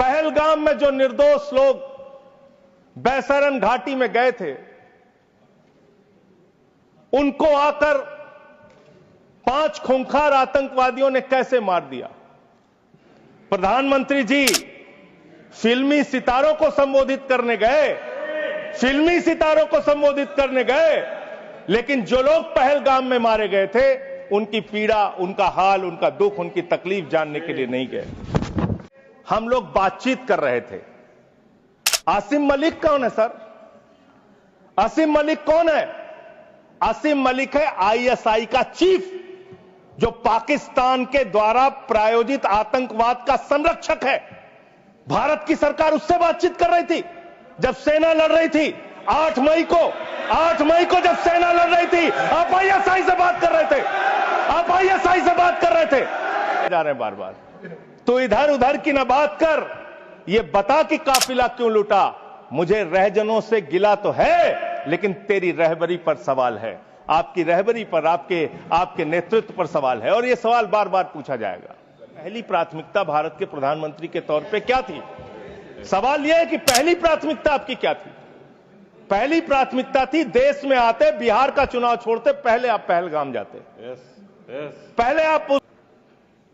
पहलगाम में जो निर्दोष लोग बैसरन घाटी में गए थे, उनको आकर 5 खूंखार आतंकवादियों ने कैसे मार दिया। प्रधानमंत्री जी फिल्मी सितारों को संबोधित करने गए, फिल्मी सितारों को संबोधित करने गए, लेकिन जो लोग पहलगाम में मारे गए थे, उनकी पीड़ा, उनका हाल, उनका दुख, उनकी तकलीफ जानने के लिए नहीं गए। हम लोग बातचीत कर रहे थे। आसिम मलिक कौन है सर? आसिम मलिक कौन है? आसिम मलिक है आईएसआई का चीफ, जो पाकिस्तान के द्वारा प्रायोजित आतंकवाद का संरक्षक है। भारत की सरकार उससे बातचीत कर रही थी जब सेना लड़ रही थी। 8 मई को जब सेना लड़ रही थी, आप आईएसआई से बात कर रहे थे, आप आईएसआई से बात कर रहे थे। जा रहे हैं बार बार, तो इधर उधर की ना बात कर, ये बता कि काफिला क्यों लूटा। मुझे रहजनों से गिला तो है, लेकिन तेरी रहबरी पर सवाल है, आपकी रहबरी पर, आपके नेतृत्व पर सवाल है, और यह सवाल बार बार पूछा जाएगा। पहली प्राथमिकता भारत के प्रधानमंत्री के तौर पे क्या थी? सवाल यह है कि पहली प्राथमिकता आपकी क्या थी? पहली प्राथमिकता थी देश में आते, बिहार का चुनाव छोड़ते, पहले आप पहलगाम जाते। पहले आप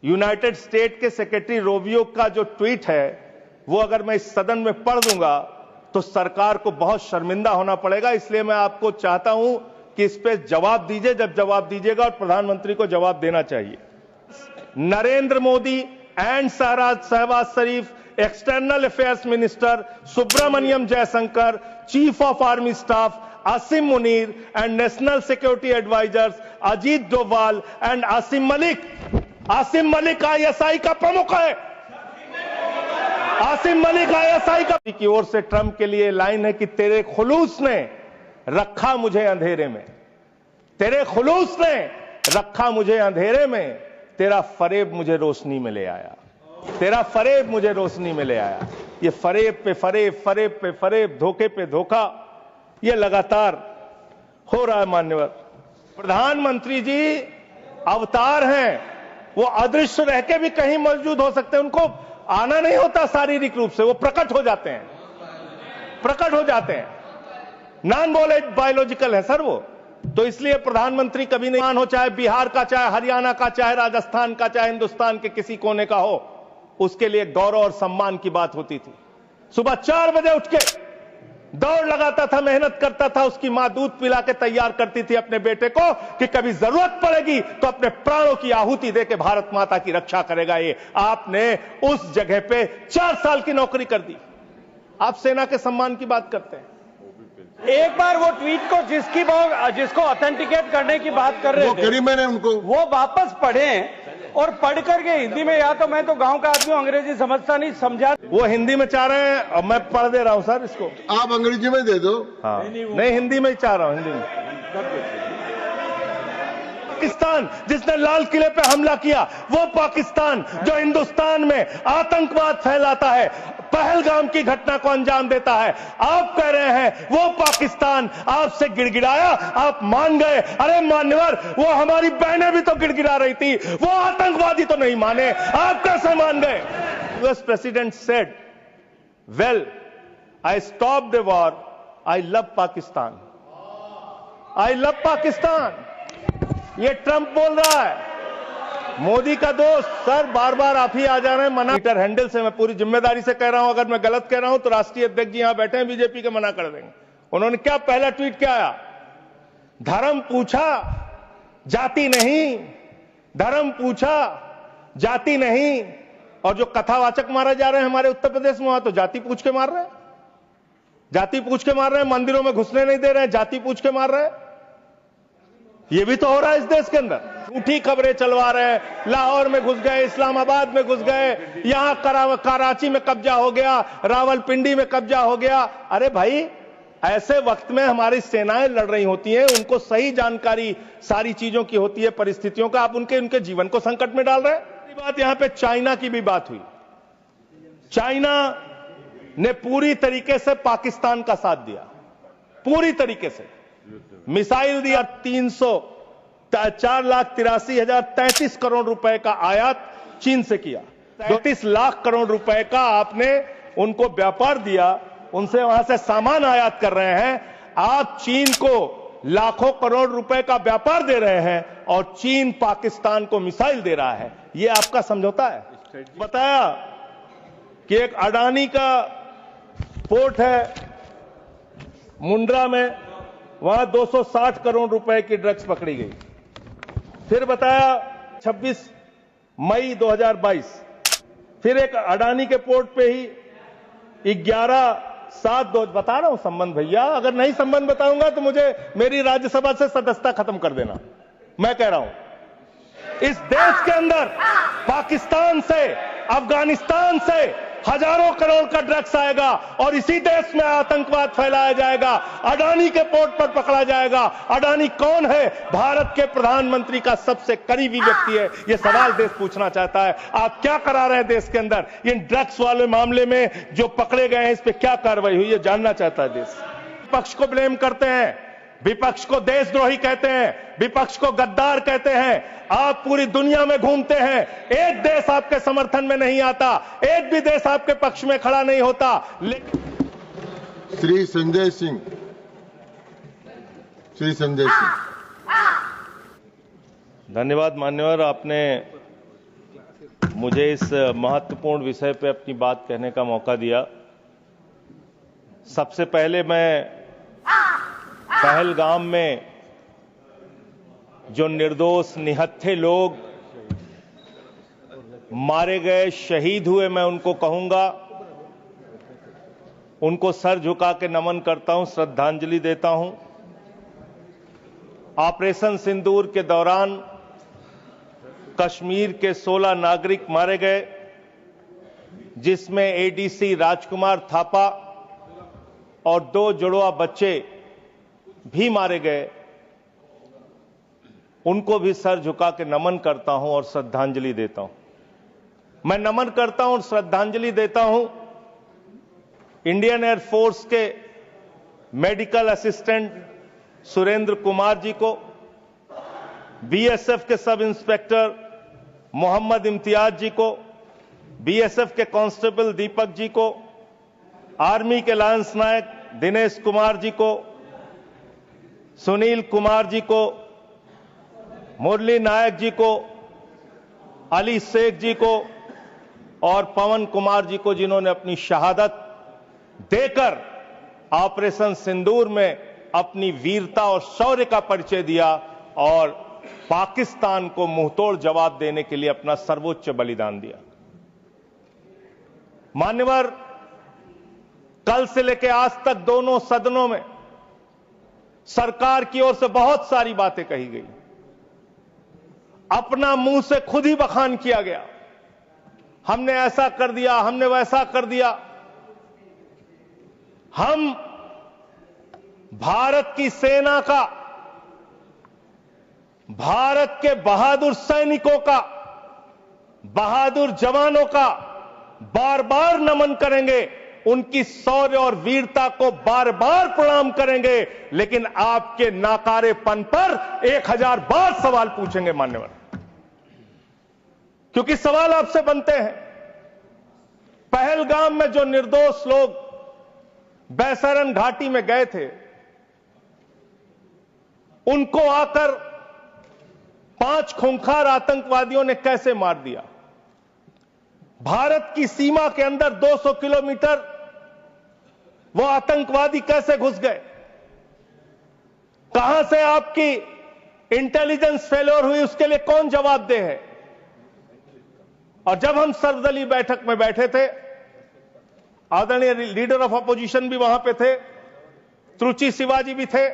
यूनाइटेड स्टेट के सेक्रेटरी रोबियो का जो ट्वीट है, वो अगर मैं इस सदन में पढ़ दूंगा तो सरकार को बहुत शर्मिंदा होना पड़ेगा। इसलिए मैं आपको चाहता हूं कि इस पे जवाब दीजिए, जब जवाब दीजिएगा, और प्रधानमंत्री को जवाब देना चाहिए। Narendra Modi and Shahbaz Sharif, external affairs minister Subrahmanyam Jaishankar, chief of army staff Asim Munir and national security advisers Ajit Doval and Asim Malik. Asim Malik ISI का प्रमुख है। आसिम मलिक आईएसआई का की ओर से ट्रंप के लिए लाइन है कि तेरे खुलूस ने रखा मुझे अंधेरे में, तेरे खुलूस ने रखा मुझे अंधेरे में, तेरा फरेब मुझे रोशनी में ले आया, तेरा फरेब मुझे रोशनी में ले आया। ये फरेब पे फरेब, फरेब पे फरेब, धोखे पे धोखा, ये लगातार हो रहा है। मान्यवर प्रधानमंत्री जी अवतार हैं, वो अदृश्य रह के भी कहीं मौजूद हो सकते हैं। उनको आना नहीं होता शारीरिक रूप से, वो प्रकट हो जाते हैं, प्रकट हो जाते हैं। नॉन बायोलॉजिकल है सर वो। तो इसलिए प्रधानमंत्री कभी नहीं हो, चाहे बिहार का, चाहे हरियाणा का, चाहे राजस्थान का, चाहे हिंदुस्तान के किसी कोने का हो, उसके लिए गौरव और सम्मान की बात होती थी। सुबह 4 बजे उठ के दौड़ लगाता था, मेहनत करता था, उसकी मां दूध पिला के तैयार करती थी अपने बेटे को कि कभी जरूरत पड़ेगी तो अपने प्राणों की आहुति देके भारत माता की रक्षा करेगा। ये आपने उस जगह पे 4 साल की नौकरी कर दी। आप सेना के सम्मान की बात करते हैं। एक बार वो ट्वीट को जिसको ऑथेंटिकेट करने की बात कर रहे थे, मैंने उनको वो वापस पढ़ें, और पढ़ करके हिंदी में, या तो मैं तो गांव का आदमी हूं, अंग्रेजी समझता नहीं, समझा। वो हिंदी में चाह रहे हैं और मैं पढ़ दे रहा हूं सर इसको। आप अंग्रेजी में दे दो। हाँ नहीं, हिंदी में ही चाह रहा हूं, हिंदी में। पाकिस्तान जिसने लाल किले पे हमला किया, वो पाकिस्तान जो हिंदुस्तान में आतंकवाद फैलाता है, पहलगाम की घटना को अंजाम देता है, आप कह रहे हैं वो पाकिस्तान आपसे गिड़गिड़ाया, आप मान गए। अरे मान्यवर, वो हमारी बहनें भी तो गिड़गिड़ा रही थी, वो आतंकवादी तो नहीं माने, आप कैसे मान गए? US president said, well I stop the war, I love Pakistan, I love Pakistan. ये ट्रंप बोल रहा है। मोदी का दोस्त सर बार बार आप ही आ जा रहे हैं मना। ट्विटर हैंडल से मैं पूरी जिम्मेदारी से कह रहा हूं, अगर मैं गलत कह रहा हूं तो राष्ट्रीय अध्यक्ष जी यहां बैठे हैं बीजेपी के, मना कर देंगे। उन्होंने क्या पहला ट्वीट क्या आया? धर्म पूछा जाति नहीं, धर्म पूछा जाति नहीं। और जो कथावाचक मारे जा रहे हैं हमारे उत्तर प्रदेश में, वहां तो जाति पूछ के मार रहे हैं, जाति पूछ के मार रहे हैं। मंदिरों में घुसने नहीं दे रहे हैं, जाति पूछ के मार रहे हैं। ये भी तो हो रहा है इस देश के अंदर। झूठी खबरें चलवा रहे हैं, लाहौर में घुस गए, इस्लामाबाद में घुस गए, यहां कराची में कब्जा हो गया, रावलपिंडी में कब्जा हो गया। अरे भाई, ऐसे वक्त में हमारी सेनाएं लड़ रही होती हैं, उनको सही जानकारी सारी चीजों की होती है, परिस्थितियों का। आप उनके जीवन को संकट में डाल रहे हैं। बात यहां पे चाइना की भी बात हुई। चाइना ने पूरी तरीके से पाकिस्तान का साथ दिया, पूरी तरीके से मिसाइल दिया। 4,83,033 करोड़ रुपए का आयात चीन से किया। 33 लाख करोड़ रुपए का आपने उनको व्यापार दिया, उनसे वहां से सामान आयात कर रहे हैं। आप चीन को लाखों करोड़ रुपए का व्यापार दे रहे हैं और चीन पाकिस्तान को मिसाइल दे रहा है। यह आपका समझौता है। बताया कि एक अडानी का पोर्ट है मुंड्रा में, वहां 260 करोड़ रुपए की ड्रग्स पकड़ी गई। फिर बताया 26 मई 2022 फिर एक अडानी के पोर्ट पे ही 11/7 बता रहा हूं संबंध भैया, अगर नहीं संबंध बताऊंगा तो मुझे मेरी राज्यसभा से सदस्यता खत्म कर देना। मैं कह रहा हूं इस देश के अंदर पाकिस्तान से, अफगानिस्तान से हजारों करोड़ का ड्रग्स आएगा और इसी देश में आतंकवाद फैलाया जाएगा, अडानी के पोर्ट पर पकड़ा जाएगा। अडानी कौन है? भारत के प्रधानमंत्री का सबसे करीबी व्यक्ति है। यह सवाल देश पूछना चाहता है, आप क्या करा रहे हैं देश के अंदर? इन ड्रग्स वाले मामले में जो पकड़े गए हैं इस पर क्या कार्रवाई हुई, यह जानना चाहता है देश। विपक्ष को ब्लेम करते हैं, विपक्ष को देशद्रोही कहते हैं, विपक्ष को गद्दार कहते हैं। आप पूरी दुनिया में घूमते हैं, एक देश आपके समर्थन में नहीं आता, एक भी देश आपके पक्ष में खड़ा नहीं होता। लेकिन श्री संजय सिंह, धन्यवाद मान्यवर, आपने मुझे इस महत्वपूर्ण विषय पर अपनी बात कहने का मौका दिया। सबसे पहले मैं पहलगाम में जो निर्दोष निहत्थे लोग मारे गए, शहीद हुए, मैं उनको कहूंगा, उनको सर झुका के नमन करता हूं, श्रद्धांजलि देता हूं। ऑपरेशन सिंदूर के दौरान कश्मीर के 16 नागरिक मारे गए, जिसमें एडीसी राजकुमार थापा और 2 जुड़वा बच्चे भी मारे गए। उनको भी सर झुका के नमन करता हूं और श्रद्धांजलि देता हूं। मैं नमन करता हूं और श्रद्धांजलि देता हूं इंडियन एयरफोर्स के मेडिकल असिस्टेंट सुरेंद्र कुमार जी को, बीएसएफ के सब इंस्पेक्टर मोहम्मद इम्तियाज जी को, बीएसएफ के कांस्टेबल दीपक जी को, आर्मी के लांस नायक दिनेश कुमार जी को, सुनील कुमार जी को, मुरली नायक जी को, अली शेख जी को और पवन कुमार जी को, जिन्होंने अपनी शहादत देकर ऑपरेशन सिंदूर में अपनी वीरता और शौर्य का परिचय दिया और पाकिस्तान को मुंहतोड़ जवाब देने के लिए अपना सर्वोच्च बलिदान दिया। मान्यवर, कल से लेकर आज तक दोनों सदनों में सरकार की ओर से बहुत सारी बातें कही गई, अपना मुंह से खुद ही बखान किया गया, हमने ऐसा कर दिया, हमने वैसा कर दिया। हम भारत की सेना का, भारत के बहादुर सैनिकों का, बहादुर जवानों का बार बार नमन करेंगे, उनकी शौर्य और वीरता को बार बार प्रणाम करेंगे, लेकिन आपके नाकारेपन पर 1000 बार सवाल पूछेंगे मान्यवर, क्योंकि सवाल आपसे बनते हैं। पहलगाम में जो निर्दोष लोग बैसरन घाटी में गए थे, उनको आकर 5 खूंखार आतंकवादियों ने कैसे मार दिया? भारत की सीमा के अंदर 200 किलोमीटर वो आतंकवादी कैसे घुस गए? कहां से आपकी इंटेलिजेंस फेलियर हुई, उसके लिए कौन जवाबदेह है? और जब हम सर्वदलीय बैठक में बैठे थे, आदरणीय लीडर ऑफ अपोजिशन भी वहां पे थे, त्रुचि शिवाजी भी थे,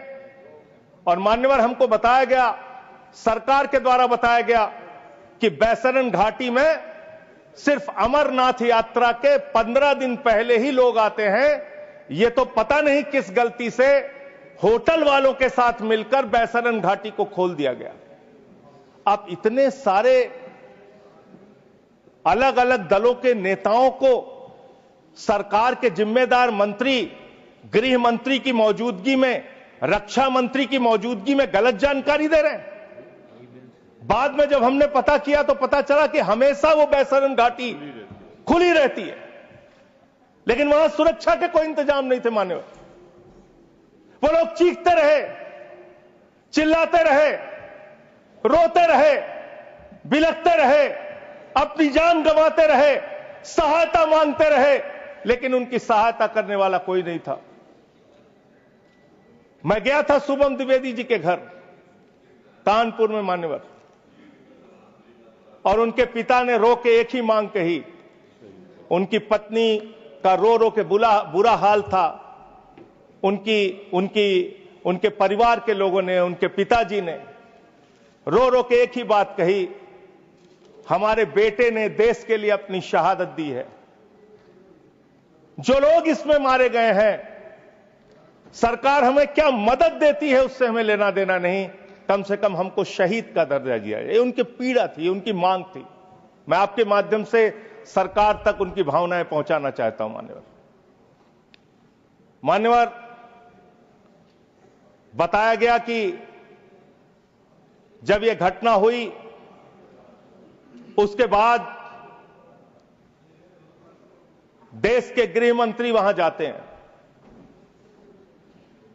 और मान्यवर हमको बताया गया, सरकार के द्वारा बताया गया कि बैसरन घाटी में सिर्फ अमरनाथ यात्रा के 15 दिन पहले ही लोग आते हैं। ये तो पता नहीं किस गलती से होटल वालों के साथ मिलकर बैसरन घाटी को खोल दिया गया। अब इतने सारे अलग अलग दलों के नेताओं को सरकार के जिम्मेदार मंत्री, गृह मंत्री की मौजूदगी में, रक्षा मंत्री की मौजूदगी में गलत जानकारी दे रहे हैं। बाद में जब हमने पता किया तो पता चला कि हमेशा वो बैसरन घाटी खुली रहती है, लेकिन वहां सुरक्षा के कोई इंतजाम नहीं थे। मान्यवर, वो लोग चीखते रहे, चिल्लाते रहे, रोते रहे, बिलखते रहे, अपनी जान गंवाते रहे, सहायता मांगते रहे, लेकिन उनकी सहायता करने वाला कोई नहीं था। मैं गया था शुभम द्विवेदी जी के घर कानपुर में मान्यवर, और उनके पिता ने रो के एक ही मांग कही। उनकी पत्नी का रो रो के बुरा हाल था। उनके परिवार के लोगों ने, उनके पिताजी ने रो रो के एक ही बात कही, हमारे बेटे ने देश के लिए अपनी शहादत दी है। जो लोग इसमें मारे गए हैं, सरकार हमें क्या मदद देती है उससे हमें लेना देना नहीं, कम से कम हमको शहीद का दर्जा दिया। ये उनकी पीड़ा थी, उनकी मांग थी। मैं आपके माध्यम से सरकार तक उनकी भावनाएं पहुंचाना चाहता हूं। मान्यवर, बताया गया कि जब यह घटना हुई उसके बाद देश के गृह मंत्री वहां जाते हैं।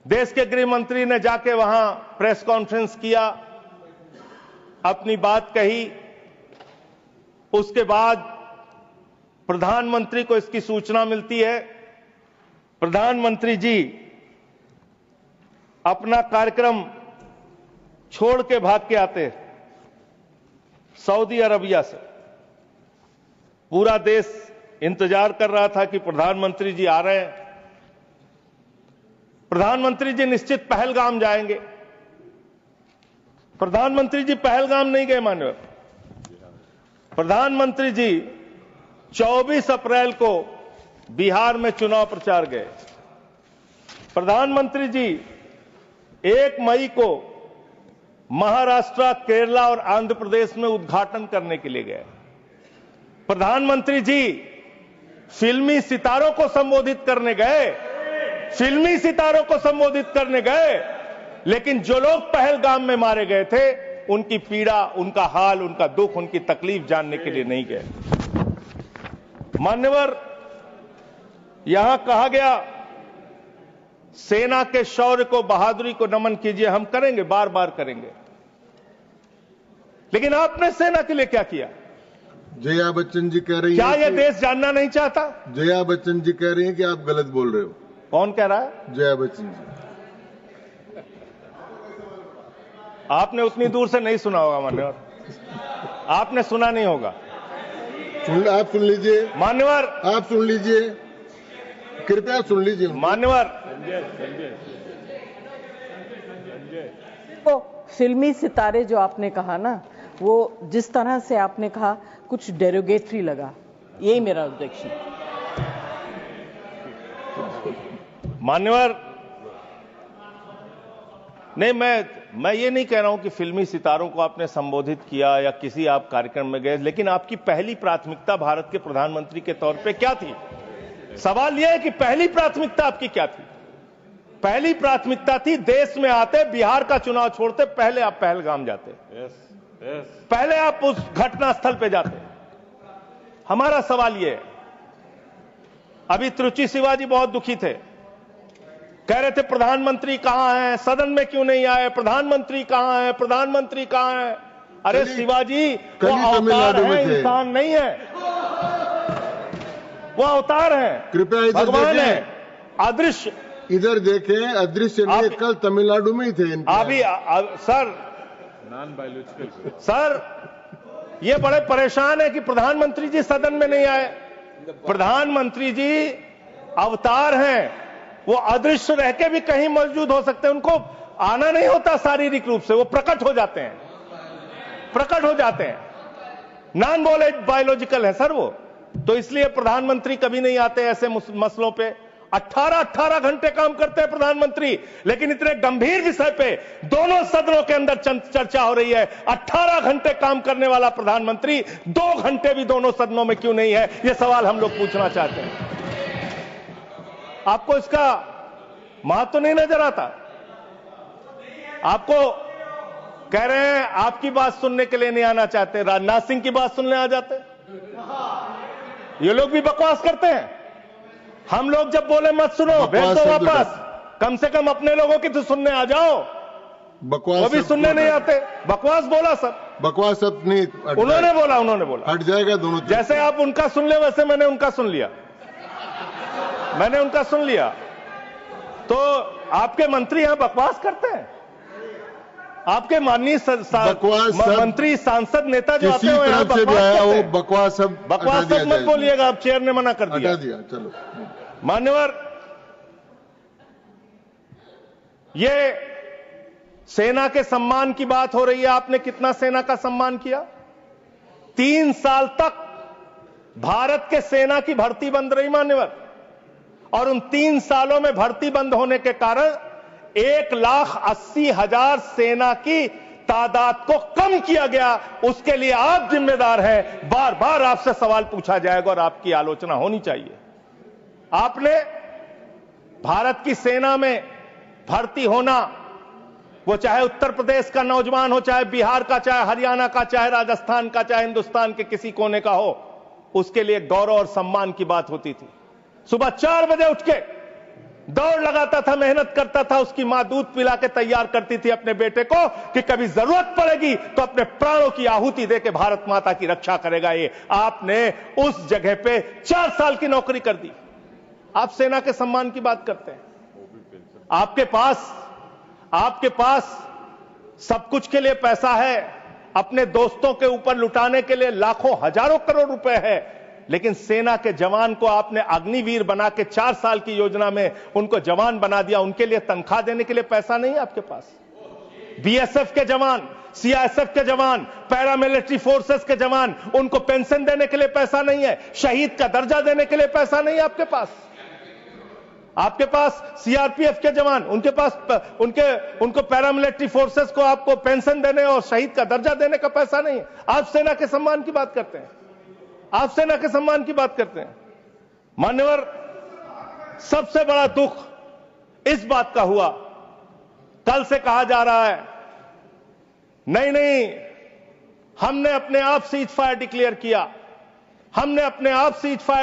देश के गृह मंत्री ने जाके वहां प्रेस कॉन्फ्रेंस किया, अपनी बात कही। उसके बाद प्रधानमंत्री को इसकी सूचना मिलती है। प्रधानमंत्री जी अपना कार्यक्रम छोड़ के भाग के आते सऊदी अरबिया से। पूरा देश इंतजार कर रहा था कि प्रधानमंत्री जी आ रहे हैं। प्रधानमंत्री जी निश्चित पहलगाम जाएंगे। प्रधानमंत्री जी पहलगाम नहीं गए मान्यवर। प्रधानमंत्री जी 24 अप्रैल को बिहार में चुनाव प्रचार गए। प्रधानमंत्री जी 1 मई को महाराष्ट्र, केरला और आंध्र प्रदेश में उद्घाटन करने के लिए गए। प्रधानमंत्री जी फिल्मी सितारों को संबोधित करने गए, फिल्मी सितारों को संबोधित करने गए, लेकिन जो लोग पहलगाम में मारे गए थे उनकी पीड़ा, उनका हाल, उनका दुख, उनकी तकलीफ जानने के लिए नहीं गए। मान्यवर, यहां कहा गया सेना के शौर्य को, बहादुरी को नमन कीजिए। हम करेंगे, बार बार करेंगे, लेकिन आपने सेना के लिए क्या किया? जया बच्चन जी कह रही क्या हैं यह देश जानना नहीं चाहता? जया बच्चन जी कह रही हैं कि आप गलत बोल रहे हो। कौन कह रहा है? जया बच्चन जी। आपने उतनी दूर से नहीं सुना होगा मान्यवर, आपने सुना नहीं होगा। आप सुन लीजिए मान्यवर, आप सुन लीजिए, कृपया सुन लीजिए मान्यवर। तो फिल्मी सितारे जो आपने कहा ना, वो जिस तरह से आपने कहा कुछ डेरोगेटरी लगा, यही मेरा ऑब्जेक्शन। मान्यवर, नहीं, मैं ये नहीं कह रहा हूं कि फिल्मी सितारों को आपने संबोधित किया या किसी आप कार्यक्रम में गए, लेकिन आपकी पहली प्राथमिकता भारत के प्रधानमंत्री के तौर पे क्या थी? सवाल यह है कि पहली प्राथमिकता आपकी क्या थी? पहली प्राथमिकता थी देश में आते, बिहार का चुनाव छोड़ते, पहले आप पहलगाम जाते। पहले आप उस घटना स्थल पे जाते। हमारा सवाल यह है, अभी त्रुचि शिवाजी बहुत दुखी थे, कह रहे थे प्रधानमंत्री कहां हैं, सदन में क्यों नहीं आए, प्रधानमंत्री कहां हैं, प्रधानमंत्री कहां हैं? अरे शिवाजी, वो अवतार है, इंसान नहीं है। वो अवतार है, कृपया भगवान है, अदृश्य। इधर देखें, अदृश्य नहीं, कल तमिलनाडु में ही थे। अभी सर ये बड़े परेशान है कि प्रधानमंत्री जी सदन में नहीं आए। प्रधानमंत्री जी अवतार हैं, वो अदृश्य रह के भी कहीं मौजूद हो सकते हैं। उनको आना नहीं होता शारीरिक रूप से, वो प्रकट हो जाते हैं, प्रकट हो जाते हैं। नॉन बायोलॉजिकल है सर वो, तो इसलिए प्रधानमंत्री कभी नहीं आते ऐसे मसलों पे। 18 घंटे काम करते हैं प्रधानमंत्री, लेकिन इतने गंभीर विषय पे दोनों सदनों के अंदर चर्चा हो रही है। 18 घंटे काम करने वाला प्रधानमंत्री 2 घंटे भी दोनों सदनों में क्यों नहीं है? यह सवाल हम लोग पूछना चाहते हैं। आपको इसका महत्व नहीं नजर आता? आपको कह रहे हैं आपकी बात सुनने के लिए नहीं आना चाहते, राजनाथ सिंह की बात सुनने आ जाते। ये लोग भी बकवास करते हैं। हम लोग जब बोले मत सुनो, भेज दो वापस, कम से कम अपने लोगों की तो सुनने आ जाओ। बकवास वो भी सुनने नहीं आते, बकवास बोला सब, बकवास सब नहीं, उन्होंने बोला हट जाएगा दोनों। जैसे आप उनका सुन ले वैसे मैंने उनका सुन लिया, तो आपके मंत्री यहां बकवास करते हैं। आपके माननीय मंत्री, सांसद, नेता जो आते हैं तरफ से भी आया वो बकवास सब मत बोलिएगा, आप चेयर ने मना कर दिया। चलो मान्यवर, ये सेना के सम्मान की बात हो रही है। आपने कितना सेना का सम्मान किया? 3 साल तक भारत के सेना की भर्ती बंद रही मान्यवर, और उन 3 सालों में भर्ती बंद होने के कारण 1,80,000 सेना की तादाद को कम किया गया। उसके लिए आप जिम्मेदार हैं। बार बार आपसे सवाल पूछा जाएगा और आपकी आलोचना होनी चाहिए। आपने भारत की सेना में भर्ती होना, वो चाहे उत्तर प्रदेश का नौजवान हो, चाहे बिहार का, चाहे हरियाणा का, चाहे राजस्थान का, चाहे हिंदुस्तान के किसी कोने का हो, उसके लिए गौरव और सम्मान की बात होती थी। सुबह 4 बजे उठ के दौड़ लगाता था, मेहनत करता था, उसकी मां दूध पिला के तैयार करती थी अपने बेटे को कि कभी जरूरत पड़ेगी तो अपने प्राणों की आहुति देके भारत माता की रक्षा करेगा। ये आपने उस जगह पे 4 साल की नौकरी कर दी। आप सेना के सम्मान की बात करते हैं। आपके पास सब कुछ के लिए पैसा है, अपने दोस्तों के ऊपर लुटाने के लिए लाखों हजारों करोड़ रुपए है, लेकिन सेना के जवान को आपने अग्निवीर बना के 4 साल की योजना में उनको जवान बना दिया। उनके लिए तनख्वाह देने के लिए पैसा नहीं है आपके पास। बीएसएफ के जवान, सीआईएसएफ के जवान, पैरामिलिट्री फोर्सेस के जवान, उनको पेंशन देने के लिए पैसा नहीं है, शहीद का दर्जा देने के लिए पैसा नहीं है आपके पास। आपके पास सीआरपीएफ के जवान, उनको पैरामिलिट्री फोर्सेस को आपको पेंशन देने और शहीद का दर्जा देने का पैसा नहीं है। आप सेना के सम्मान की बात करते हैं। मान्यवर, सबसे बड़ा दुख इस बात का हुआ, कल से कहा जा रहा है नहीं, हमने अपने आप सीज फायर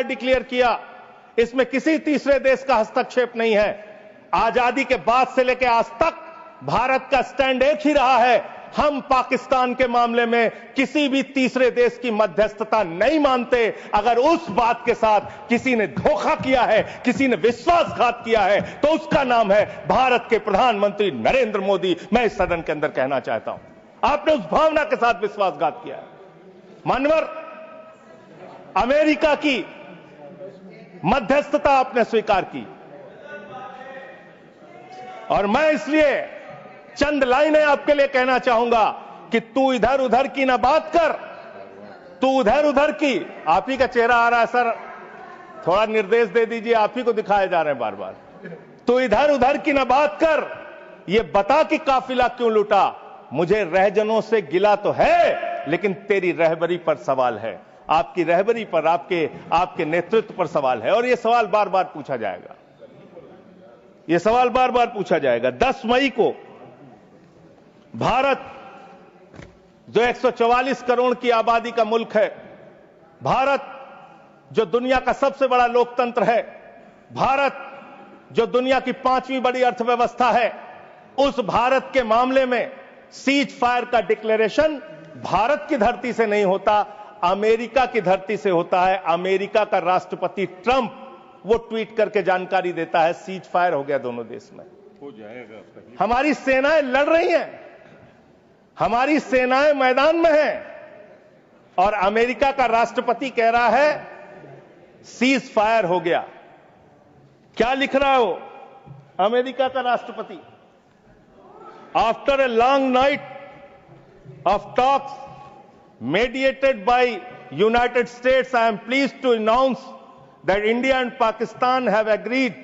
डिक्लेयर किया, इसमें किसी तीसरे देश का हस्तक्षेप नहीं है। आजादी के बाद से लेकर आज तक भारत का स्टैंड एक ही रहा है, हम पाकिस्तान के मामले में किसी भी तीसरे देश की मध्यस्थता नहीं मानते। अगर उस बात के साथ किसी ने धोखा किया है, किसी ने विश्वासघात किया है, तो उसका नाम है भारत के प्रधानमंत्री नरेंद्र मोदी। मैं इस सदन के अंदर कहना चाहता हूं, आपने उस भावना के साथ विश्वासघात किया है। मान्यवर, अमेरिका की मध्यस्थता आपने स्वीकार की, और मैं इसलिए चंद लाइनें आपके लिए कहना चाहूंगा कि तू इधर उधर की ना बात कर, तू उधर की। आप ही का चेहरा आ रहा है सर, थोड़ा निर्देश दे दीजिए, आप ही को दिखाए जा रहे हैं बार बार। तू इधर उधर की ना बात कर, ये बता कि काफिला क्यों लूटा। मुझे रहजनों से गिला तो है, लेकिन तेरी रहबरी पर सवाल है, आपकी रहबरी पर, आपके नेतृत्व पर सवाल है, और यह सवाल बार बार पूछा जाएगा। 10 मई को भारत, जो 144 करोड़ की आबादी का मुल्क है, भारत जो दुनिया का सबसे बड़ा लोकतंत्र है, भारत जो दुनिया की 5वीं बड़ी अर्थव्यवस्था है, उस भारत के मामले में सीज फायर का डिक्लेरेशन भारत की धरती से नहीं होता, अमेरिका की धरती से होता है। अमेरिका का राष्ट्रपति ट्रंप वो ट्वीट करके जानकारी देता है सीज फायर हो गया दोनों देश में, हो जाएगा। हमारी सेनाएं लड़ रही हैं, हमारी सेनाएं मैदान में हैं, और अमेरिका का राष्ट्रपति कह रहा है सीज फायर हो गया। क्या लिख रहा है वो अमेरिका का राष्ट्रपति? After a long night of talks mediated by United States, I am pleased to announce that India and Pakistan have agreed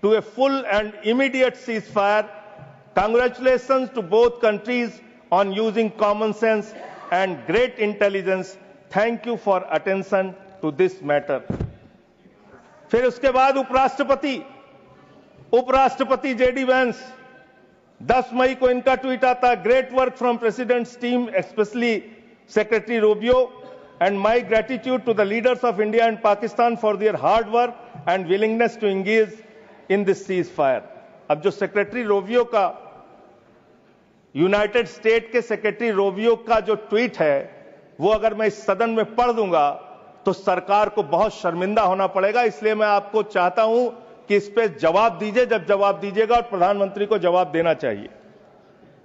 to a full and immediate ceasefire. Congratulations to both countries on using common sense and great intelligence. Thank you for attention to this matter. फिर उसके बाद उपराष्ट्रपति JD Vance 10 मई को इनका tweet आता है, great work from president's team specially secretary Rubio and my gratitude to the leaders of India and Pakistan for their hard work and willingness to engage in this ceasefire. अब जो secretary Rovio का, United state के secretary Rovio का जो tweet है, वो अगर मैं इस सदन में पढ़ दूंगा तो सरकार को बहुत शर्मिंदा होना पड़ेगा। इसलिए मैं आपको चाहता हूं कि इस पे जवाब दीजिए, जब जवाब दीजिएगा, और प्रधानमंत्री को जवाब देना चाहिए।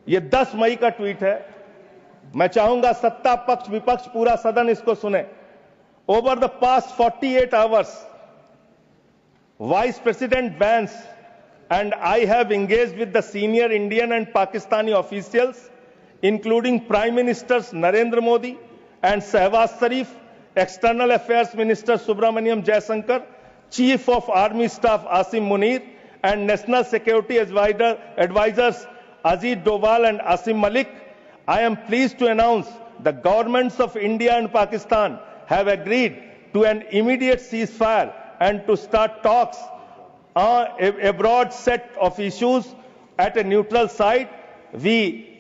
ये 10 मई का ट्वीट है। मैं चाहूंगा सत्ता पक्ष विपक्ष पूरा सदन इसको सुने। Over the past 48 hours vice president Vance and I have engaged with the senior Indian and Pakistani officials including prime ministers Narendra Modi and Shahbaz Sharif, external affairs minister Subrahmanyam Jaishankar, chief of army staff Asim Munir and national security advisers Ajit Doval and Asim Malik. I am pleased to announce the governments of India and Pakistan have agreed to an immediate ceasefire and to start talks on a broad set of issues at a neutral site. We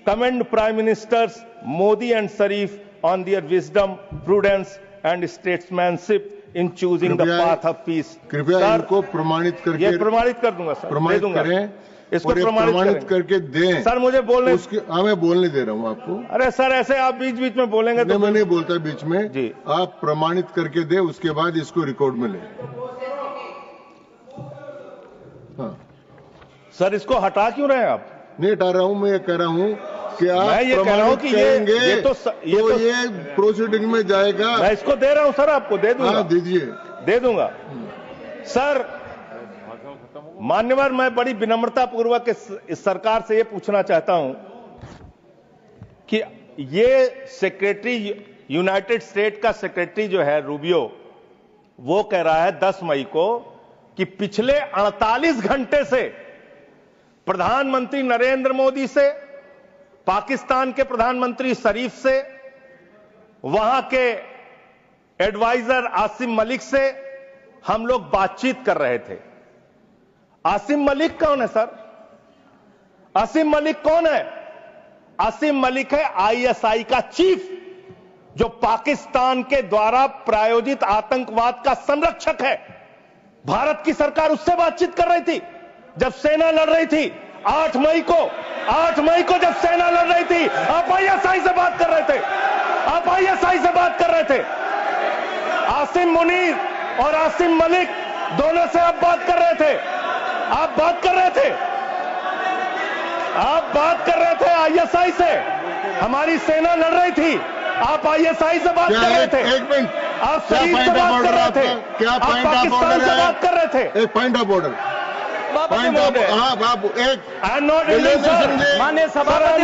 commend Prime Ministers Modi and Sharif on their wisdom, prudence and statesmanship in choosing the path of peace. कृपया इनको प्रमाणित करके, ये प्रमाणित कर दूंगा sir, प्रमाणित करें, इसको प्रमाणित करके दें सर। मुझे बोलने, हाँ मैं बोलने दे रहा हूँ आपको। अरे सर ऐसे आप बीच बीच में बोलेंगे तो मैं नहीं बोलता बीच में जी। आप प्रमाणित करके दे, उसके बाद इसको रिकॉर्ड में ले। हाँ सर, इसको हटा क्यों रहे हैं आप? नहीं हटा रहा हूँ, मैं ये कह रहा हूँ कि आप मैं ये कह रहा हूँ कि ये तो ये प्रोसीडिंग में जाएगा। मैं इसको दे रहा हूँ सर, आपको दे दूंगा। हाँ दीजिए, दे दूंगा सर। मान्यवर, मैं बड़ी विनम्रता पूर्वक इस सरकार से ये पूछना चाहता हूं कि ये सेक्रेटरी, यूनाइटेड स्टेट का सेक्रेटरी जो है रूबियो, वो कह रहा है 10 मई को कि पिछले 48 घंटे से प्रधानमंत्री नरेंद्र मोदी से, पाकिस्तान के प्रधानमंत्री शरीफ से, वहां के एडवाइजर आसिम मलिक से हम लोग बातचीत कर रहे थे। आसिम मलिक कौन है सर? आसिम मलिक कौन है? आसिम मलिक है आईएसआई का चीफ, जो पाकिस्तान के द्वारा प्रायोजित आतंकवाद का संरक्षक है। भारत की सरकार उससे बातचीत कर रही थी जब सेना लड़ रही थी। 8 मई को जब सेना लड़ रही थी, आप आईएसआई से बात कर रहे थे। आप आईएसआई से बात कर रहे थे। आसिम मुनीर और आसिम मलिक दोनों से आप बात कर रहे थे। आप बात कर रहे थे आईएसआई से। हमारी सेना लड़ रही थी, आप आईएसआई से बात कर रहे थे। एक मिनट, आप शरीफ से बात कर रहे थे। क्या आप पॉइंट ऑफ पाकिस्तान ऑर्डर से है? बात कर रहे थे। एक point of order, point of, हाँ बाबू, एक I am not reading sir. माननीय सभापति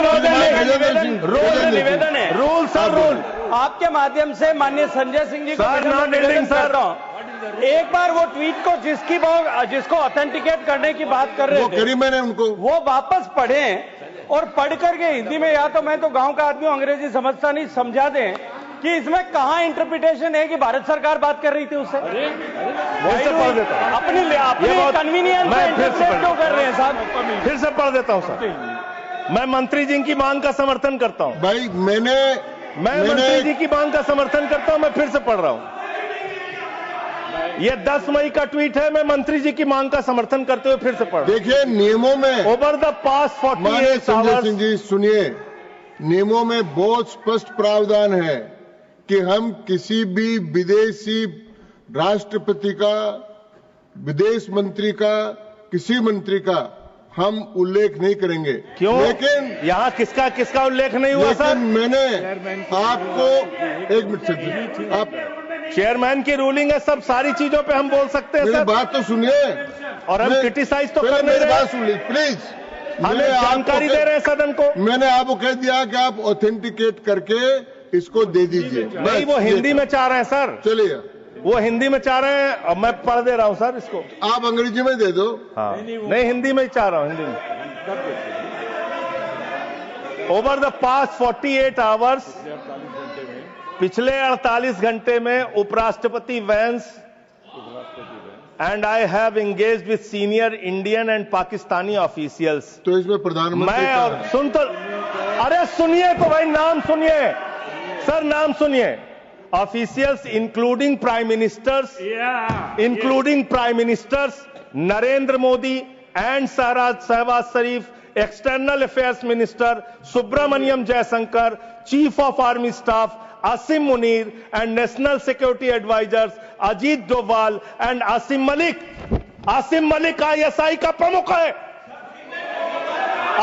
निवेदन है, रूल सर, रूल आपके माध्यम से माननीय संजय सिंह जी को निवेदन करता हूं। एक बार वो ट्वीट को जिसको ऑथेंटिकेट करने की बात कर रहे थे, मैंने उनको वो वापस पढ़ें और पढ़ करके हिंदी में, या तो मैं तो गांव का आदमी हूं, अंग्रेजी समझता नहीं, समझा दें कि इसमें कहां इंटरप्रिटेशन है कि भारत सरकार बात कर रही थी उससे। पढ़ देता हूं। अपनी कन्वीनियंस में इंटरप्रेट क्यों कर रहे हैं साहब? फिर से पढ़ देता हूं सर। मैं मंत्री जी की मांग का समर्थन करता हूं। भाई मैं मंत्री जी की मांग का समर्थन करता हूं। मैं फिर से पढ़ रहा हूं। ये 10 मई का ट्वीट है। मैं मंत्री जी की मांग का समर्थन करते हुए फिर से पढ़ रहा हूं। देखिए, नियमों में over the past 48 Sanjay Singh ji सुनिए, नियमों में बहुत स्पष्ट प्रावधान है कि हम किसी भी विदेशी राष्ट्रपति का, विदेश मंत्री का, किसी मंत्री का हम उल्लेख नहीं करेंगे। क्यों? लेकिन यहाँ किसका उल्लेख नहीं हुआ सर? मैंने आपको, एक मिनट, आप चेयरमैन की रूलिंग है, सब सारी चीजों पे हम बोल सकते हैं मेरी सर। बात तो सुनिए, और हम क्रिटिसाइज तो कर नहीं बात रहे। सुन लीजिए प्लीज। हमें जानकारी दे रहे हैं सदन को। मैंने आपको कह दिया कि आप ऑथेंटिकेट करके इसको दे दीजिए। नहीं, वो हिंदी में चाह रहे हैं सर। चलिए, वो हिंदी में चाह रहे हैं और मैं पढ़ दे रहा हूं सर इसको। आप अंग्रेजी में दे दो। हाँ, नहीं हिंदी में ही चाह रहा हूं, हिंदी में। ओवर द पास्ट 48 आवर्स, पिछले 48 घंटे में उपराष्ट्रपति vents and I have engaged with senior Indian and Pakistani officials. तो इसमें प्रधानमंत्री मैं और सुन तो, अरे सुनिए तो भाई, नाम सुनिए सर, नाम सुनिए. Officials including prime ministers, Narendra Modi and Shehbaz Sharif, External Affairs Minister Subramaniam Jaishankar, Chief of Army Staff Asim Munir, and National Security Advisors Ajit Doval and Asim Malik. Asim Malik ISI का प्रमुख है.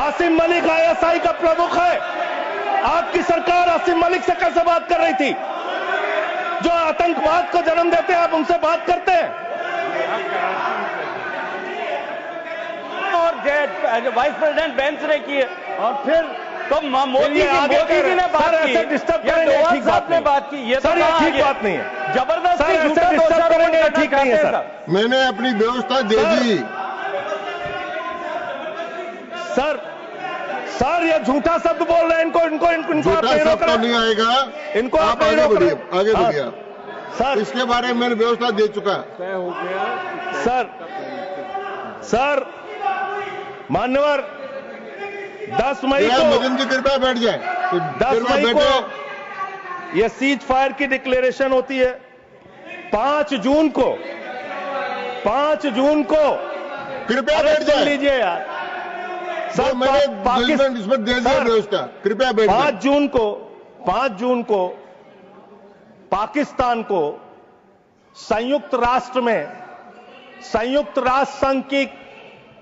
Asim Malik ISI का प्रमुख है. आपकी सरकार आसिम मलिक से कैसे बात कर रही थी? जो आतंकवाद को जन्म देते हैं, आप उनसे बात करते हैं? और वाइस प्रेसिडेंट बेंच ने की, और फिर तो मोदी जी ने बात की, डिस्टर्ब करेंगे, ठीक बात ने बात की. ये सर, ये ठीक बात नहीं है. जबरदस्ती डिस्टर्ब करेंगे, ठीक नहीं है सर. मैंने अपनी व्यवस्था दे दी. सर ये झूठा शब्द बोल रहे हैं. इनको झूठा शब्द तो नहीं आएगा. इनको आप आगे बढ़िए. सर इसके बारे में मैंने व्यवस्था दे चुका. सर मान्यवर, 10 मई को मदन जी कृपया बैठ जाए. 10 मई को यह सीज फायर की डिक्लेरेशन होती है. 5 जून को कृपया बैठ जाए. लीजिए यार सर, मैंने पाकिस्तान इसमें दे दिया व्यवस्था. कृपया बैठ जाए. 5 जून को पाकिस्तान को संयुक्त राष्ट्र संघ की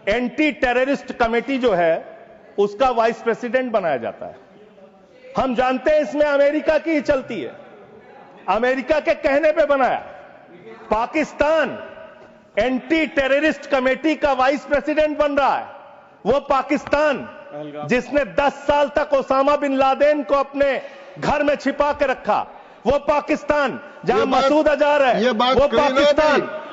एंटी टेररिस्ट कमेटी जो है, उसका वाइस प्रेसिडेंट बनाया जाता है. हम जानते हैं इसमें अमेरिका की ही चलती है. अमेरिका के कहने पे बनाया. पाकिस्तान एंटी टेररिस्ट कमेटी का वाइस प्रेसिडेंट बन रहा है. वो पाकिस्तान जिसने 10 साल तक ओसामा बिन लादेन को अपने घर में छिपा के रखा, वो पाकिस्तान जहां मसूद अजहर है,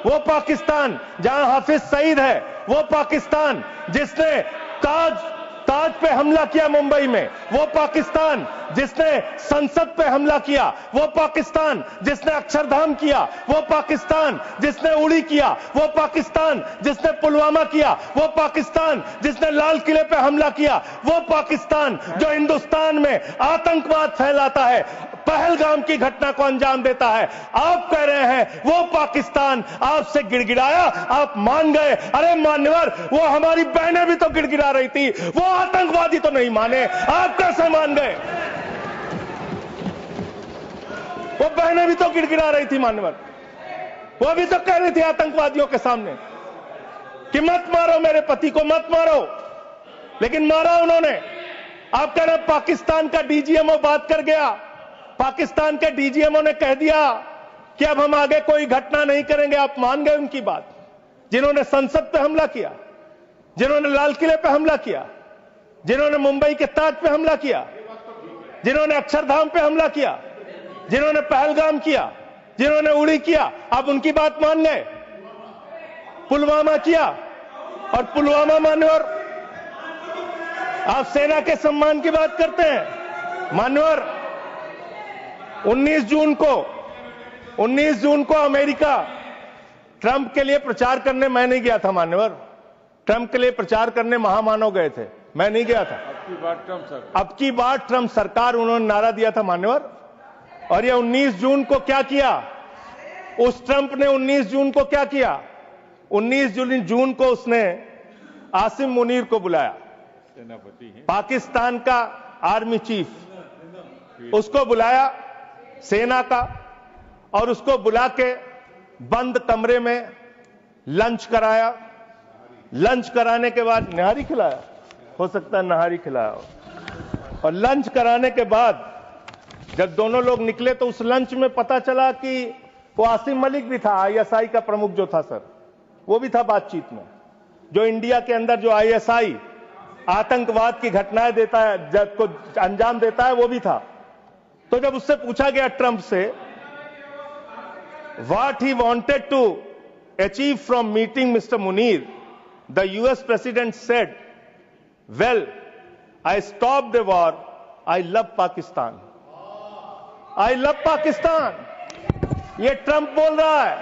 वो पाकिस्तान जहां हाफिज सईद है, वो पाकिस्तान जिसने ताज पे हमला किया मुंबई में, वो पाकिस्तान जिसने संसद पे हमला किया, वो पाकिस्तान जिसने अक्षरधाम किया, वो पाकिस्तान जिसने उड़ी किया, वो पाकिस्तान जिसने पुलवामा किया, वो पाकिस्तान जिसने लाल किले पे हमला किया, वो पाकिस्तान जो हिंदुस्तान में आतंकवाद फैलाता है, पहलगाम की घटना को अंजाम देता है. आप कह रहे हैं वो पाकिस्तान आपसे गिड़गिड़ाया, आप मान गए. अरे मान्यवर, वो हमारी बहनें भी तो गिड़गिड़ा रही थी, वो आतंकवादी तो नहीं माने, आप कैसे मान गए? वो बहनें भी तो गिड़गिड़ा रही थी मान्यवर. वो भी तो कह रही थी आतंकवादियों के सामने कि मत मारो मेरे पति को, मत मारो, लेकिन मारा उन्होंने. आप कह रहे पाकिस्तान का डीजीएमओ बात कर गया. पाकिस्तान के डीजीएमओ ने कह दिया कि अब हम आगे कोई घटना नहीं करेंगे. आप मान गए उनकी बात? जिन्होंने संसद पे हमला किया, जिन्होंने लाल किले पे हमला किया, जिन्होंने मुंबई के ताज पे हमला किया, जिन्होंने अक्षरधाम पे हमला किया, जिन्होंने पहलगाम किया, जिन्होंने उड़ी किया, आप उनकी बात मान गए? पुलवामा किया, और पुलवामा मान्यवर, आप सेना के सम्मान की बात करते हैं मान्यवर. 19 जून को अमेरिका ट्रंप के लिए प्रचार करने मैं नहीं गया था मान्यवर. ट्रंप के लिए प्रचार करने महामानव गए थे, मैं नहीं गया था. अब की बार ट्रंप सरकार उन्होंने नारा दिया था मान्यवर. और ये 19 जून को क्या किया? उस ट्रंप ने 19 जून को क्या किया? 19 जून को उसने आसिम मुनीर को बुलाया, पाकिस्तान का आर्मी चीफ, उसको बुलाया सेना का, और उसको बुला के बंद कमरे में लंच कराया. लंच कराने के बाद नहारी खिलाया, हो सकता है नहारी खिलाया हो. और लंच कराने के बाद जब दोनों लोग निकले तो उस लंच में पता चला कि वो आसिम मलिक भी था, ISI का प्रमुख जो था सर, वो भी था बातचीत में. जो इंडिया के अंदर जो ISI आतंकवाद की घटनाएं देता है, जब को अंजाम देता है, वो भी था. तो जब उससे पूछा गया ट्रंप से what he wanted to achieve from meeting mister Munir, the US president said, well I stop the war, I love Pakistan. I love Pakistan, ये ट्रंप बोल रहा है.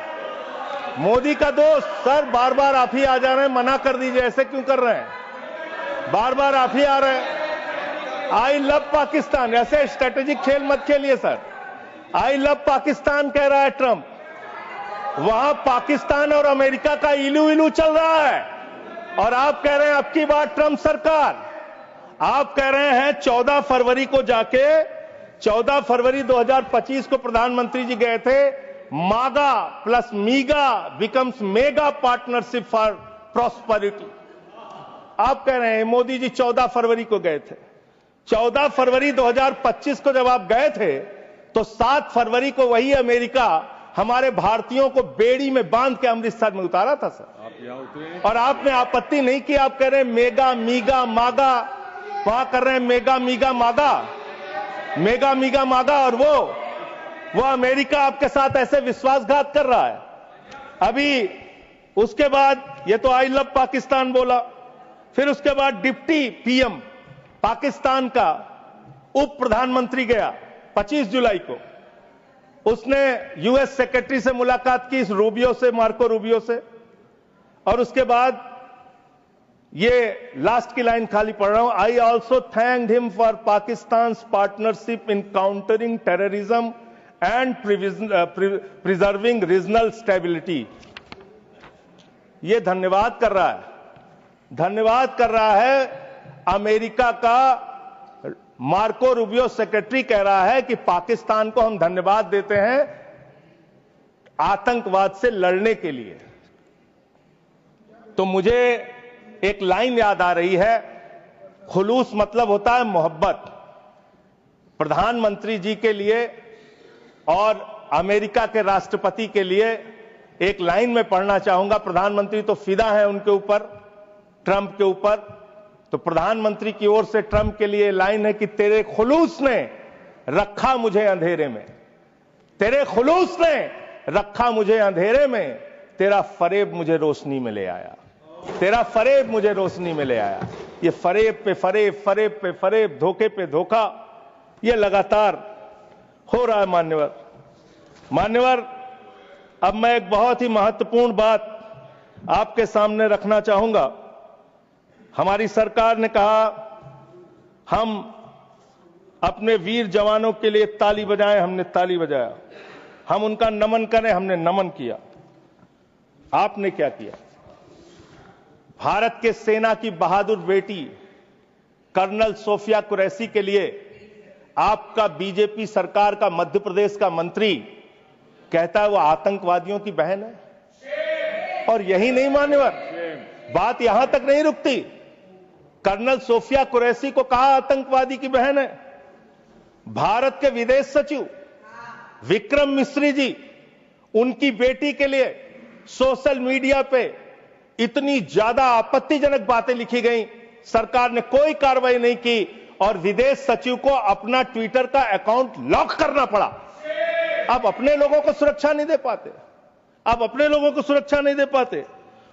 मोदी का दोस्त सर, बार बार आप ही आ जा रहे हैं, मना कर दीजिए, ऐसे क्यों कर रहे हैं? बार बार आप ही आ रहे हैं। आई लव पाकिस्तान, ऐसे स्ट्रेटेजिक खेल मत खेलिए सर। आई लव पाकिस्तान कह रहा है ट्रंप, वहां पाकिस्तान और अमेरिका का इलू इलू चल रहा है, और आप कह रहे हैं अब की बार ट्रंप सरकार। आप कह रहे हैं 14 फरवरी को जाके, 14 फरवरी 2025 को प्रधानमंत्री जी गए थे, मागा plus मीगा becomes mega partnership for prosperity. आप कह रहे हैं मोदी जी 14 फरवरी को गए थे। 14 फरवरी 2025 को जब आप गए थे तो 7 फरवरी को वही अमेरिका हमारे भारतीयों को बेड़ी में बांध के अमृतसर में उतारा था सर। और आपने आपत्ति नहीं की। आप कह रहे हैं मेगा मीगा मागा, वहां कर रहे हैं मेगा मीगा मागा, मेगा मीगा मागा, और वो अमेरिका आपके साथ ऐसे विश्वासघात कर रहा है। अभी उसके बाद ये तो आई लव पाकिस्तान बोला, फिर उसके बाद डिप्टी पीएम पाकिस्तान का उप प्रधानमंत्री गया 25 जुलाई को, उसने यूएस सेक्रेटरी से मुलाकात की, इस रूबियो से, मार्को रूबियो से, और उसके बाद ये लास्ट की लाइन खाली पढ़ रहा हूं, I also thanked him for Pakistan partnership in countering terrorism and preserving regional stability. ये धन्यवाद कर रहा है, धन्यवाद कर रहा है अमेरिका का मार्को रूबियो सेक्रेटरी कह रहा है कि पाकिस्तान को हम धन्यवाद देते हैं आतंकवाद से लड़ने के लिए। तो मुझे एक लाइन याद आ रही है, खुलूस मतलब होता है मोहब्बत। प्रधानमंत्री जी के लिए और अमेरिका के राष्ट्रपति के लिए एक लाइन में पढ़ना चाहूंगा। प्रधानमंत्री तो फिदा है उनके ऊपर, ट्रंप के ऊपर, तो प्रधानमंत्री की ओर से ट्रंप के लिए लाइन है कि तेरे खुलूस ने रखा मुझे अंधेरे में, तेरे खुलूस ने रखा मुझे अंधेरे में, तेरा फरेब मुझे रोशनी में ले आया, तेरा फरेब मुझे रोशनी में ले आया। ये फरेब पे फरेब, फरेब पे फरेब, धोखे पे धोखा, ये लगातार हो रहा है। मान्यवर, अब मैं एक बहुत ही महत्वपूर्ण बात आपके सामने रखना चाहूंगा। हमारी सरकार ने कहा हम अपने वीर जवानों के लिए ताली बजाएं, हमने ताली बजाया। हम उनका नमन करें, हमने नमन किया। आपने क्या किया? भारत के सेना की बहादुर बेटी कर्नल सोफिया कुरैशी के लिए आपका बीजेपी सरकार का मध्य प्रदेश का मंत्री कहता है वो आतंकवादियों की बहन है। और यही नहीं मान्यवर, बात यहां तक नहीं रुकती। कर्नल सोफिया कुरैशी को कहा आतंकवादी की बहन है। भारत के विदेश सचिव विक्रम मिस्री जी, उनकी बेटी के लिए सोशल मीडिया पे इतनी ज्यादा आपत्तिजनक बातें लिखी गई, सरकार ने कोई कार्रवाई नहीं की और विदेश सचिव को अपना ट्विटर का अकाउंट लॉक करना पड़ा। अब अपने लोगों को सुरक्षा नहीं दे पाते, अब अपने लोगों को सुरक्षा नहीं दे पाते।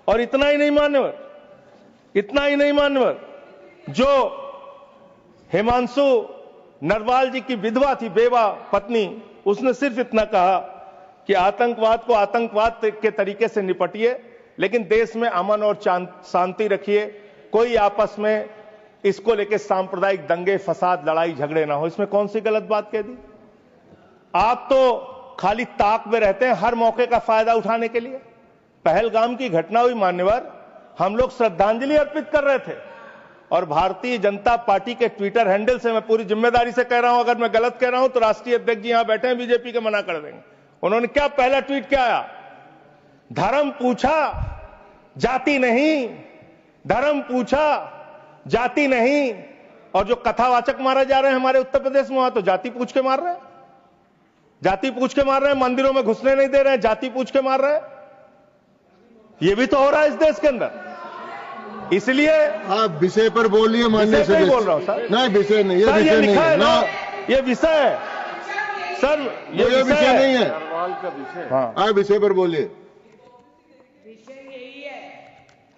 और इतना ही नहीं मान्यवर, इतना ही नहीं मान्यवर, जो हिमांशु नरवाल जी की विधवा थी, बेवा पत्नी, उसने सिर्फ इतना कहा कि आतंकवाद को आतंकवाद के तरीके से निपटिए, लेकिन देश में अमन और शांति रखिए, कोई आपस में इसको लेके सांप्रदायिक दंगे फसाद लड़ाई झगड़े ना हो। इसमें कौन सी गलत बात कह दी? आप तो खाली ताक में रहते हैं हर मौके का फायदा उठाने के लिए। पहलगाम की घटना हुई मान्यवर, हम लोग श्रद्धांजलि अर्पित कर रहे थे और भारतीय जनता पार्टी के ट्विटर हैंडल से, मैं पूरी जिम्मेदारी से कह रहा हूं, अगर मैं गलत कह रहा हूं तो राष्ट्रीय अध्यक्ष जी यहां बैठे हैं बीजेपी के, मना कर देंगे। उन्होंने क्या पहला ट्वीट क्या आया? धर्म पूछा जाति नहीं, धर्म पूछा जाति नहीं। और जो कथावाचक मारे जा रहे हैं हमारे उत्तर प्रदेश में, वहां तो जाति पूछ के मार रहे हैं, जाति पूछ के मार रहे हैं, मंदिरों में घुसने नहीं दे रहे हैं, जाति पूछ के मार रहे हैं। ये भी तो हो रहा है इस देश के अंदर। इसलिए आप विषय पर बोलिए। माननीय सदस्य, बोल रहा हूं सर। नहीं, विषय नहीं, ये सर, विषय नहीं है ना, ये विषय है सर, ये विषय नहीं है। हाँ, आप विषय पर बोलिए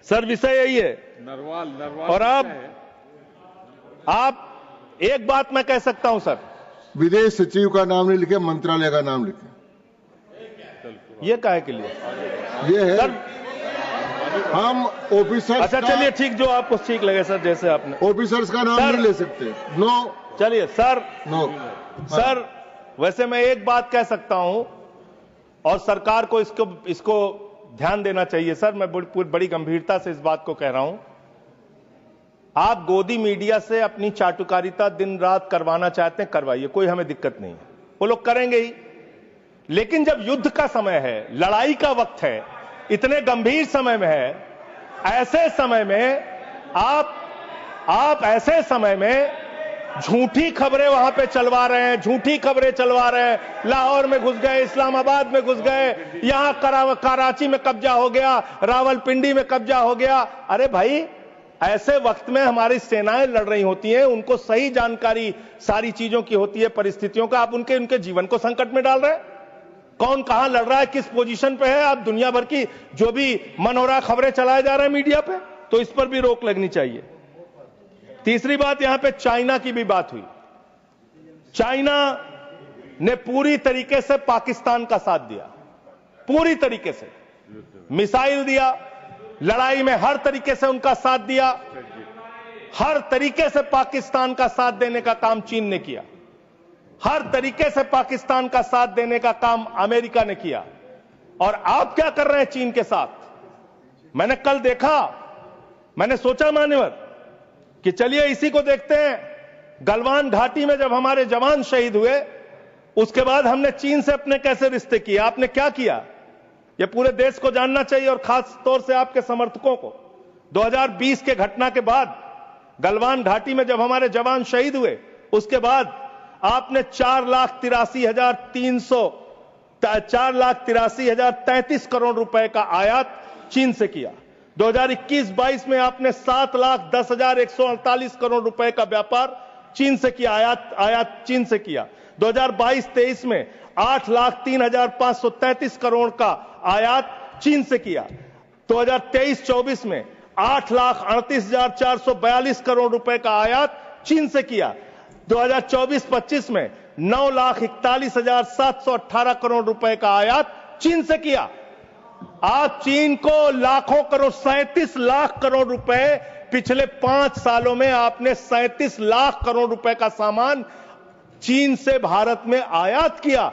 सर, विषय यही है। नरवाल और आप एक बात मैं कह सकता हूं सर, विदेश सचिव का नाम नहीं लिखे, मंत्रालय का नाम लिखे। ये काहे के लिए? ये है सर हम ऑफिसर्स अच्छा चलिए ठीक, जो आपको ठीक लगे सर, जैसे आपने ऑफिसर्स का नाम सर, नहीं ले सकते। नो चलिए सर, नो सर वैसे मैं एक बात कह सकता हूं और सरकार को इसको ध्यान देना चाहिए सर, मैं बड़ी गंभीरता से इस बात को कह रहा हूं। आप गोदी मीडिया से अपनी चाटुकारिता दिन रात करवाना चाहते हैं, करवाइए, कोई हमें दिक्कत नहीं है, वो लोग करेंगे ही। लेकिन जब युद्ध का समय है, लड़ाई का वक्त है, इतने गंभीर समय में है, ऐसे समय में आप ऐसे समय में झूठी खबरें वहां पे चलवा रहे हैं, झूठी खबरें चलवा रहे हैं। लाहौर में घुस गए, इस्लामाबाद में घुस गए, यहां कराची में कब्जा हो गया, रावलपिंडी में कब्जा हो गया। अरे भाई, ऐसे वक्त में हमारी सेनाएं लड़ रही होती हैं, उनको सही जानकारी सारी चीजों की होती है, परिस्थितियों का। आप उनके जीवन को संकट में डाल रहे हैं। कौन कहां लड़ रहा है, किस पोजीशन पे है, आप दुनिया भर की जो भी मन हो रहा खबरें चलाए जा रहे हैं मीडिया पे, तो इस पर भी रोक लगनी चाहिए। तीसरी बात, यहां पे चाइना की भी बात हुई। चाइना ने पूरी तरीके से पाकिस्तान का साथ दिया, पूरी तरीके से मिसाइल दिया, लड़ाई में हर तरीके से उनका साथ दिया, हर तरीके से पाकिस्तान का साथ देने का काम चीन ने किया, हर तरीके से पाकिस्तान का साथ देने का काम अमेरिका ने किया। और आप क्या कर रहे हैं चीन के साथ? मैंने कल देखा, मैंने सोचा मान्यवर कि चलिए इसी को देखते हैं। गलवान घाटी में जब हमारे जवान शहीद हुए, उसके बाद हमने चीन से अपने कैसे रिश्ते किए, आपने क्या किया, यह पूरे देश को जानना चाहिए और खास तौर से आपके समर्थकों को। 2020 के घटना के बाद गलवान घाटी में जब हमारे जवान शहीद हुए, उसके बाद आपने 4,83,033 करोड़ रुपए का आयात चीन से किया। 2021-22 में आपने 7,10,148 करोड़ रुपए का व्यापार चीन से किया, आयात चीन से किया। 2022-23 में 8,03,533 करोड़ का आयात चीन से किया। 2023-24 में 8,38,442 करोड़ रुपए का आयात चीन से किया। 2024-25 में 9,41,718 करोड़ रुपए का आयात चीन से किया। आप चीन को लाखों करोड़, 37 लाख करोड़ रुपए पिछले 5 सालों में आपने 37 लाख करोड़ रुपए का सामान चीन से भारत में आयात किया।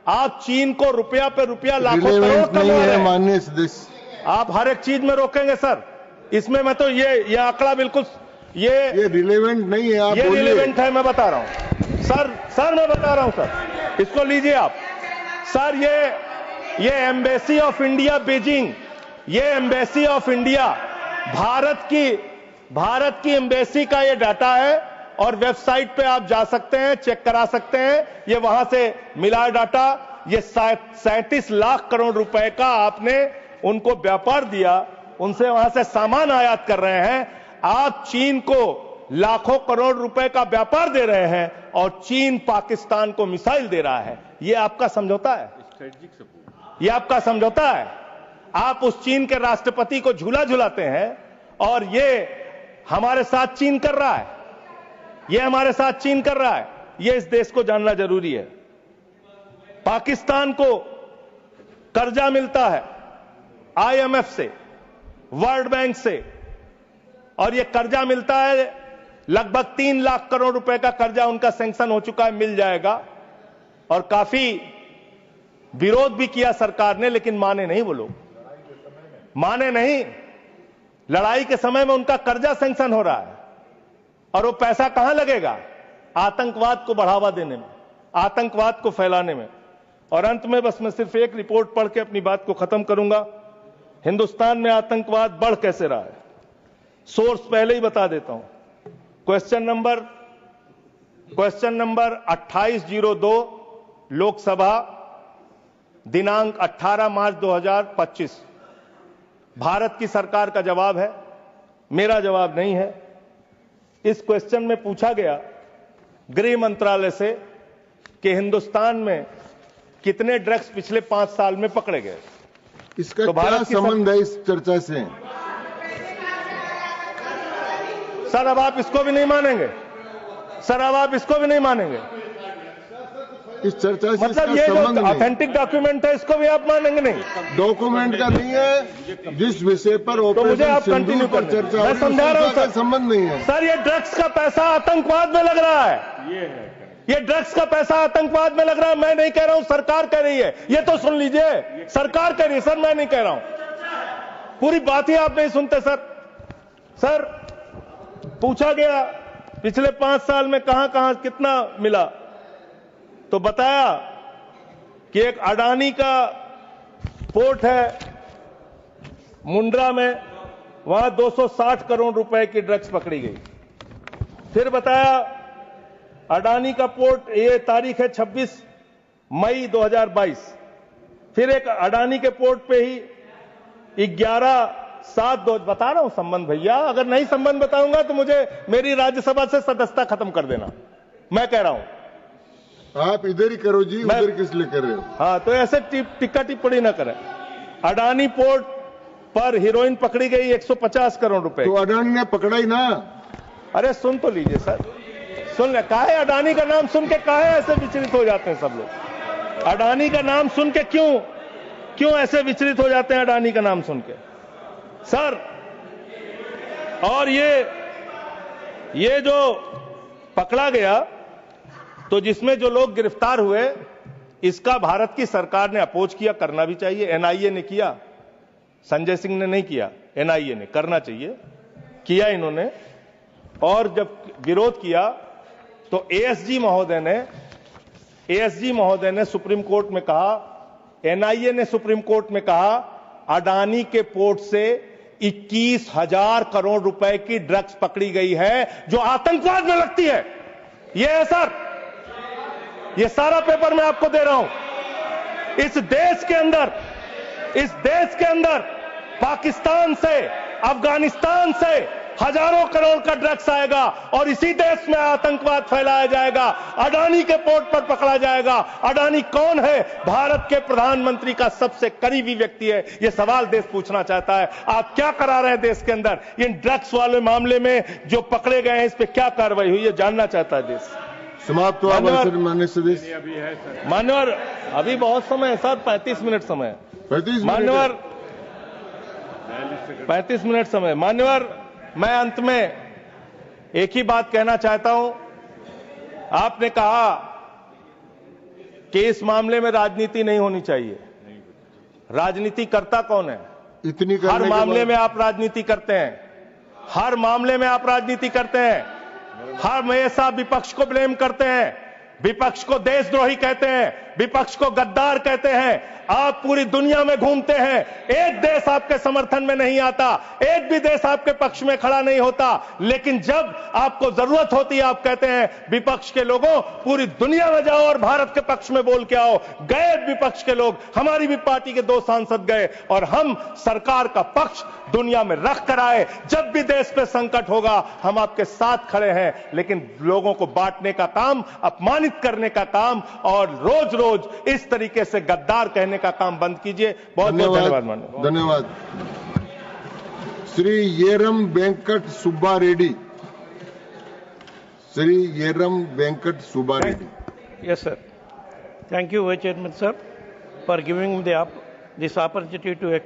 आप चीन को रुपया पे रुपया, लाखों करोड़ कमा रहे हैं। माननीय सदस्य, आप हर एक चीज में रोकेंगे सर, इसमें मैं तो ये आंकड़ा बिल्कुल ये रिलेवेंट नहीं है। आप ये रिलेवेंट है, मैं बता रहा हूं सर मैं बता रहा हूं सर, इसको लीजिए आप सर। ये एम्बेसी ऑफ इंडिया बीजिंग, ये एम्बेसी ऑफ इंडिया भारत की एम्बेसी का ये डाटा है और वेबसाइट पे आप जा सकते हैं, चेक करा सकते हैं, ये वहां से मिला डाटा। ये 37 लाख करोड़ रुपए का आपने उनको व्यापार दिया, उनसे वहां से सामान आयात कर रहे हैं। आप चीन को लाखों करोड़ रुपए का व्यापार दे रहे हैं और चीन पाकिस्तान को मिसाइल दे रहा है। ये आपका समझौता है, ये आपका समझौता है। आप उस चीन के राष्ट्रपति को झूला झुलाते हैं और ये हमारे साथ चीन कर रहा है, ये हमारे साथ चीन कर रहा है। ये इस देश को जानना जरूरी है। पाकिस्तान को कर्जा मिलता है IMF से, वर्ल्ड बैंक से, और ये कर्जा मिलता है लगभग 3 लाख करोड़ रुपए का कर्जा उनका सैंक्शन हो चुका है, मिल जाएगा। और काफी विरोध भी किया सरकार ने, लेकिन माने नहीं, वो लोग माने नहीं। लड़ाई के समय में उनका कर्जा सैंक्शन हो रहा है और वो पैसा कहां लगेगा? आतंकवाद को बढ़ावा देने में, आतंकवाद को फैलाने में। और अंत में बस मैं सिर्फ एक रिपोर्ट पढ़ के अपनी बात को खत्म करूंगा। हिंदुस्तान में आतंकवाद बढ़ कैसे रहा है, सोर्स पहले ही बता देता हूं। क्वेश्चन नंबर 2802 लोकसभा, दिनांक 18 मार्च 2025। भारत की सरकार का जवाब है, मेरा जवाब नहीं है। इस क्वेश्चन में पूछा गया गृह मंत्रालय से कि हिंदुस्तान में कितने ड्रग्स पिछले 5 साल में पकड़े गए। इसका तो क्या संबंध है इस चर्चा से? सर अब आप इसको भी नहीं मानेंगे, सर अब आप इसको भी नहीं मानेंगे। इस चर्चा से मतलब इसका ये संबंध जो नहीं। ऑथेंटिक डॉक्यूमेंट है इसको भी आप मानेंगे नहीं? डॉक्यूमेंट का नहीं है, जिस विषय पर तो मुझे ऑपरेशन आप सिंदूर कंटिन्यू पर करें। चर्चा हो मैं रही है, समझा रहा हूं उसका सर। संबंध नहीं है। सर, ये ड्रग्स का पैसा आतंकवाद में लग रहा है। ये ड्रग्स का पैसा आतंकवाद में लग रहा है। मैं नहीं कह रहा हूं, सरकार कह रही है। ये तो सुन लीजिए, सरकार कह रही है सर, मैं नहीं कह रहा हूं। पूरी बात ही आप नहीं सुनते सर। सर, पूछा गया पिछले 5 साल में कहां कहां कितना मिला, तो बताया कि एक अडानी का पोर्ट है मुंड्रा में, वहां 260 करोड़ रुपए की ड्रग्स पकड़ी गई। फिर बताया अडानी का पोर्ट, ये तारीख है 26 मई 2022। फिर एक अडानी के पोर्ट पे ही 11/7 बता रहा हूं संबंध भैया, अगर नहीं संबंध बताऊंगा तो मुझे मेरी राज्यसभा से सदस्यता खत्म कर देना। मैं कह रहा हूं आप इधर ही करो जी, उधर किस लिए कर रहे हो? हाँ, तो ऐसे टिक्का टिप्पणी ना करें। अडानी पोर्ट पर हीरोइन पकड़ी गई 150 करोड़ रुपए। तो अडानी ने पकड़ा ही ना। अरे सुन तो लीजिए सर, सुन ले। काहे अडानी का नाम सुन के काहे ऐसे विचलित हो जाते हैं सब लोग? अडानी का नाम सुन के क्यों ऐसे विचलित हो जाते हैं अडानी का नाम सुन के सर? और ये जो पकड़ा गया, तो जिसमें जो लोग गिरफ्तार हुए, इसका भारत की सरकार ने अपोज किया, करना भी चाहिए। एनआईए ने किया, संजय सिंह ने नहीं किया, एनआईए ने करना चाहिए, किया इन्होंने। और जब विरोध किया तो एएसजी महोदय ने सुप्रीम कोर्ट में कहा, एनआईए ने सुप्रीम कोर्ट में कहा, अडानी के पोर्ट से 21,000 करोड़ रुपए की ड्रग्स पकड़ी गई है जो आतंकवाद में लगती है। यह है सर, ये सारा पेपर मैं आपको दे रहा हूं। इस देश के अंदर पाकिस्तान से, अफगानिस्तान से हजारों करोड़ का ड्रग्स आएगा और इसी देश में आतंकवाद फैलाया जाएगा, अडानी के पोर्ट पर पकड़ा जाएगा। अडानी कौन है? भारत के प्रधानमंत्री का सबसे करीबी व्यक्ति है। यह सवाल देश पूछना चाहता है, आप क्या करा रहे हैं देश के अंदर? इन ड्रग्स वाले मामले में जो पकड़े गए हैं, इस पर क्या कार्रवाई हुई है, जानना चाहता है देश। समाप्त हुआ मान्य सदस्य। मान्यवर, अभी बहुत समय है सर, 35 मिनट समय है। 35 मान्यवर, 35 मिनट समय। मान्यवर, मैं अंत में एक ही बात कहना चाहता हूं। आपने कहा कि इस मामले में राजनीति नहीं होनी चाहिए। राजनीति करता कौन है? हर मामले में आप राजनीति करते हैं, हर मामले में आप राजनीति करते हैं, हमेशा विपक्ष को ब्लेम करते हैं, विपक्ष को देशद्रोही कहते हैं, विपक्ष को गद्दार कहते हैं। आप पूरी दुनिया में घूमते हैं, एक देश आपके समर्थन में नहीं आता, एक भी देश आपके पक्ष में खड़ा नहीं होता, लेकिन जब आपको जरूरत होती है आप कहते हैं विपक्ष के लोगों पूरी दुनिया में जाओ और भारत के पक्ष में बोल के आओ। गए विपक्ष के लोग, हमारी भी पार्टी के 2 सांसद गए और हम सरकार का पक्ष दुनिया में रख कर आए। जब भी देश पे संकट होगा हम आपके साथ खड़े हैं, लेकिन लोगों को बांटने का काम, अपमानित करने का काम और रोज रोज इस तरीके से गद्दार कहने का काम बंद कीजिए। बहुत बहुत धन्यवाद। माननीय धन्यवाद। Shri येरम Venkat Subba Reddy. Shri येरम Venkat Subba Reddy. Yes, sir. Thank you, Vice Chairman, sir, for giving me this opportunity to